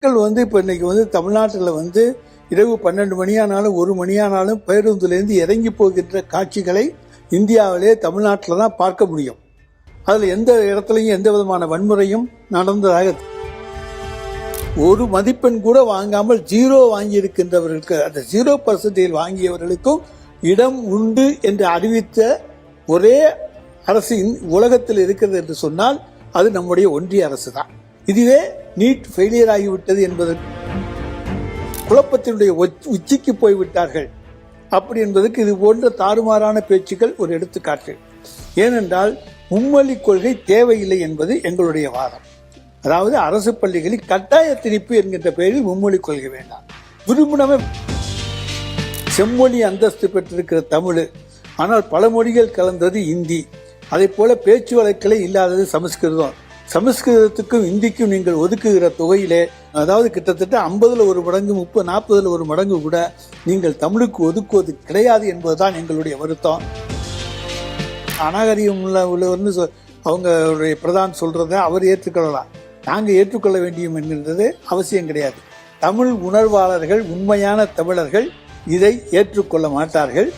மக்கள் இப்போ இன்னைக்கு தமிழ்நாட்டில் இரவு 12 மணியானாலும் 1 மணியானாலும் பேருந்துலேருந்து இறங்கி போகின்ற காட்சிகளை இந்தியாவிலே தமிழ்நாட்டில் தான் பார்க்க முடியும். அதில் எந்த இடத்துலையும் எந்த விதமான வன்முறையும் நடந்ததாக ஒரு மதிப்பெண் கூட வாங்காமல் 0 வாங்கியிருக்கின்றவர்களுக்கு, அந்த 0% வாங்கியவர்களுக்கும் இடம் உண்டு என்று அறிவித்த ஒரே அரசு உலகத்தில் இருக்கிறது என்று சொன்னால் அது நம்முடைய ஒன்றிய அரசு தான். இதுவே நீட் ஃபெயிலியர் ஆகிவிட்டது என்பதற்கு குழப்பத்தினுடைய உச்சிக்கு போய்விட்டார்கள் அப்படி என்பதற்கு இது போன்ற தாறுமாறான பேச்சுக்கள் ஒரு எடுத்துக்காட்டு. ஏனென்றால் மும்மொழி கொள்கை தேவையில்லை என்பது எங்களுடைய வாதம். அதாவது அரசு பள்ளிகளில் கட்டாய திணிப்பு என்கின்ற பெயரில் மும்மொழி கொள்கை வேண்டாம். விரும்பினவே செம்மொழி அந்தஸ்து பெற்றிருக்கிற தமிழ், ஆனால் பல மொழிகள் கலந்தது இந்தி. அதே போல பேச்சு வழக்கிலே இல்லாதது சமஸ்கிருதம். சமஸ்கிருதத்துக்கும் இந்திக்கும் நீங்கள் ஒதுக்குகிற தொகையிலே, அதாவது கிட்டத்தட்ட 50ல் 1 மடங்கு 40-40ல் 1 மடங்கு கூட நீங்கள் தமிழுக்கு ஒதுக்குவது கிடையாது என்பதுதான் எங்களுடைய வருத்தம். அநாகரிகம் உள்ளவர்னு அவங்களுடைய பிரதான் சொல்றத அவர் ஏற்றுக்கொள்ளலாம், நாங்கள் ஏற்றுக்கொள்ள வேண்டியும் என்கின்றது அவசியம் கிடையாது. தமிழ் உணர்வாளர்கள், உண்மையான தமிழர்கள் இதை ஏற்றுக்கொள்ள மாட்டார்கள்.